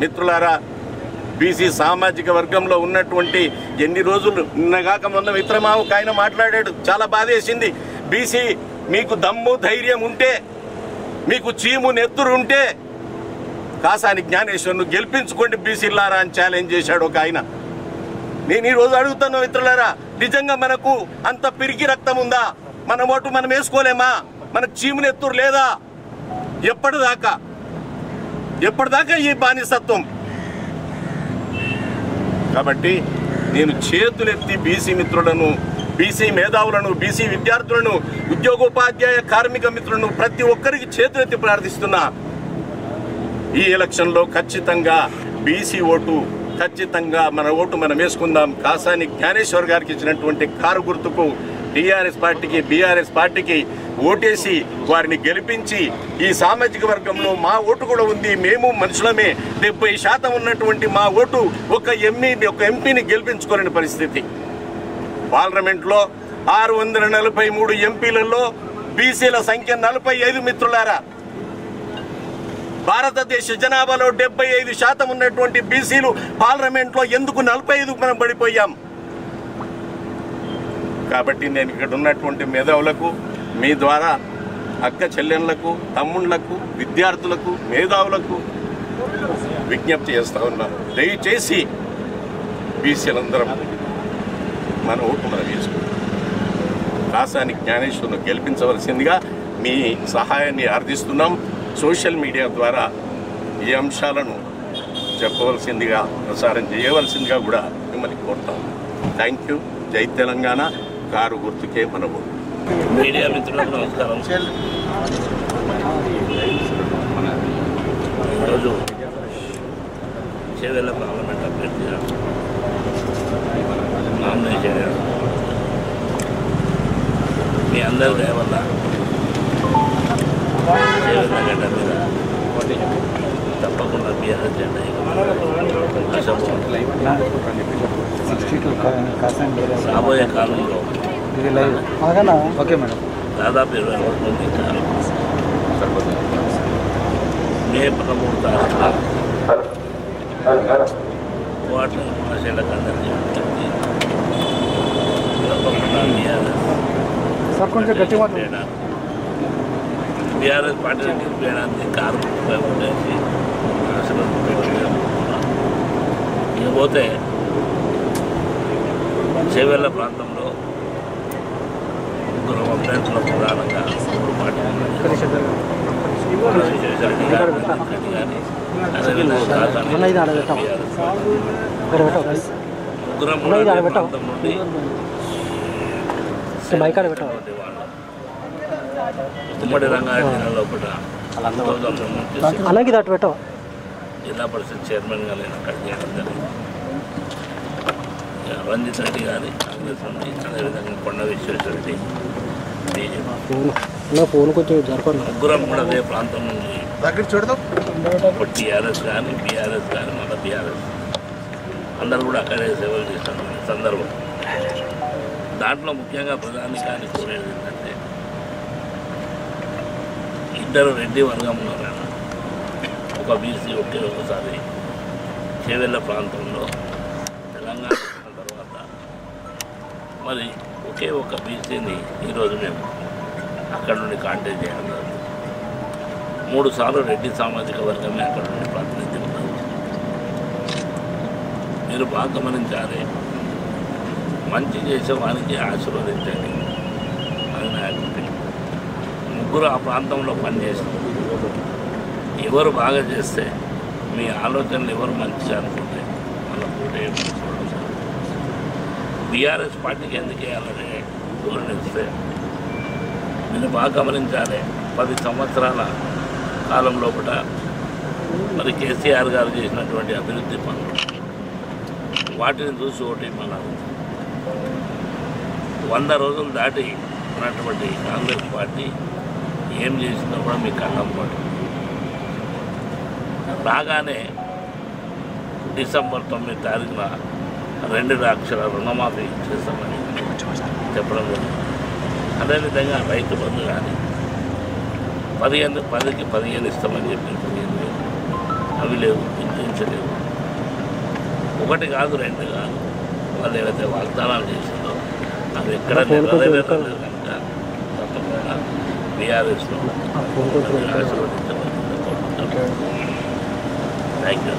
మిత్రులారా, బీసీ సామాజిక వర్గంలో ఉన్నటువంటి ఎన్ని రోజులు నిన్నగాక మొన్న మిత్రమా ఒక ఆయన మాట్లాడాడు, చాలా బాధేసింది. బీసీ మీకు దమ్ము ధైర్యం ఉంటే, మీకు చీము నెత్తురు ఉంటే కాసాని జ్ఞానేశ్వర్ను గెలిపించుకోండి బీసీలారా అని ఛాలెంజ్ చేశాడు ఒక ఆయన. నేను ఈరోజు అడుగుతాను మిత్రులారా, నిజంగా మనకు అంత పిరికి రక్తం ఉందా? మన ఓటు మనం వేసుకోలేమా? మనకు చీము నెత్తురు లేదా? ఎప్పటిదాకా ఈ బానిసత్వం? కాబట్టి నేను చేతులెత్తి బీసీ మిత్రులను, బీసీ మేధావులను, బీసీ విద్యార్థులను, ఉద్యోగోపాధ్యాయ కార్మిక మిత్రులను ప్రతి ఒక్కరికి చేతులెత్తి ప్రార్థిస్తున్నా. ఈ ఎలక్షన్లో ఖచ్చితంగా బీసీ ఓటు, ఖచ్చితంగా మన ఓటు మనం వేసుకుందాం. కాసాని జ్ఞానేశ్వర్ గారికి ఇచ్చినటువంటి కారు గుర్తుకు టీఆర్ఎస్ పార్టీకి, బీఆర్ఎస్ పార్టీకి ఓటేసి వారిని గెలిపించి, ఈ సామాజిక వర్గంలో మా ఓటు కూడా ఉంది, మేము మనుషులమే, 70% ఉన్నటువంటి మా ఓటు ఒక ఎంపీని గెలిపించుకోలేని పరిస్థితి. పార్లమెంట్లో 643 ఎంపీలలో బీసీల సంఖ్య 45 మిత్రులారా. భారతదేశ జనాభాలో 75% ఉన్నటువంటి బీసీలు పార్లమెంట్లో ఎందుకు 45కు మనం పడిపోయాం? కాబట్టి నేను ఇక్కడ ఉన్నటువంటి మేధావులకు, మీ ద్వారా అక్క చెల్లెళ్లకు, తమ్ముళ్లకు, విద్యార్థులకు, మేధావులకు విజ్ఞప్తి చేస్తా ఉన్నాను. దయచేసి బీసీలందరం మన ఓటు మనం వేసుకుంటాం. కాసాని జ్ఞానేశ్వర్ను గెలిపించవలసిందిగా మీ సహాయాన్ని అర్థిస్తున్నాం. సోషల్ మీడియా ద్వారా ఈ అంశాలను చెప్పవలసిందిగా, ప్రసారం చేయవలసిందిగా కూడా మిమ్మల్ని కోరుతాం. Thank you. జై తెలంగాణ. కారు గుర్తుకే మన ఓటు. మీడియా మిత్రులకు నమస్కారం. ఈరోజు చేవెళ్ళ పార్లమెంట్ అభ్యర్థిగా నామినేషన్ మీ అందరి దయ వల్ల చేవెళ్ళ గడ్డ మీద తప్పకుండా బీఆర్ఎస్ జెండా రాబోయే కాలంలో దాదాపు 20 రోజుల నుండి మే 13 తారీఖున వాటర్ మహాశైలకు అందరికీ తప్పకుండా బీఆర్ఎస్ పార్టీని గెలిపేయడానికి కార్మికులపై ఉండేసి అసలు ఇకపోతే చేవెళ్ళ ప్రాంతంలో ముగ్గురు అభ్యర్థుల ప్రధానంగా 3 పార్టీలు కానీ అదేవిధంగా ముగ్గురం ప్రాంతం నుండి ఉమ్మడి రంగారెడ్డి జిల్లా లోపల జిల్లా పరిషత్ చైర్మన్గా నేను అక్కడ చేయడం జరిగింది. రంజిత్ రెడ్డి గారి కాంగ్రెస్ నుండి, అదేవిధంగా కొండ విశ్వేశ్వరరెడ్డి బీజేపీ, ముగ్గురం కూడా అదే ప్రాంతం నుండి టీఆర్ఎస్ కానీ బీఆర్ఎస్ కానీ మళ్ళీ బీఆర్ఎస్ అందరూ కూడా అక్కడే సేవలు చేస్తున్న సందర్భం. దాంట్లో ముఖ్యంగా ప్రధానికాన్ని కోరేది ఏంటంటే, ఇద్దరు రెడ్డి వర్గం ఉన్నారు. ఒక బీసీ ఒకసారి చేవెళ్ళ ప్రాంతంలో తెలంగాణ వచ్చిన తర్వాత మరి ఒకే ఒక బీసీని ఈరోజు మేము అక్కడ నుండి కాంటాక్ట్ చేయడం జరుగుతుంది. 3 సార్లు రెడ్డి సామాజిక వర్గమే అక్కడ నుండి ప్రాతినిధ్యం వహించింది. మీరు బాగా గమనించాలి, మంచి చేసే వారికి ఆశీర్వదించండి అని నాయకుడి. ముగ్గురు ఆ ప్రాంతంలో పనిచేస్తారు. ఎవరు బాగా చేస్తే, మీ ఆలోచనలు ఎవరు మంచిగా అనుకుంటే వాళ్ళ పోటీ బీఆర్ఎస్ పార్టీకి ఎందుకు వేయాలని వివరణిస్తే, మీరు బాగా గమనించాలి. 10 సంవత్సరాల కాలం లోపల మరి కేసీఆర్ గారు చేసినటువంటి అభివృద్ధి పనులు, వాటిని చూసి ఓటు ఇవ్వమన్నారు. 100 రోజులు దాటి ఉన్నటువంటి కాంగ్రెస్ పార్టీ ఏం చేసిందో కూడా మీకు కళ్ళం పాటు. రాగానే డిసెంబర్ 9 తారీఖున 2 లక్షల రుణమాఫీ చేస్తామని చెప్పడం జరిగింది. అదేవిధంగా రైతు బంధు కానీ 10కి 15 ఇస్తామని చెప్పి 15,000. అవి లేవు, పింఛన్లేవు. ఒకటి కాదు, రెండు కాదు. వాళ్ళు ఏవైతే వాగ్దానాలు చేసిందో అది ఎక్కడ నెరవేరలేదు కనుక తప్పకుండా బీఆర్ఎస్లో ఆశీర్వదించబడింది. Thank you.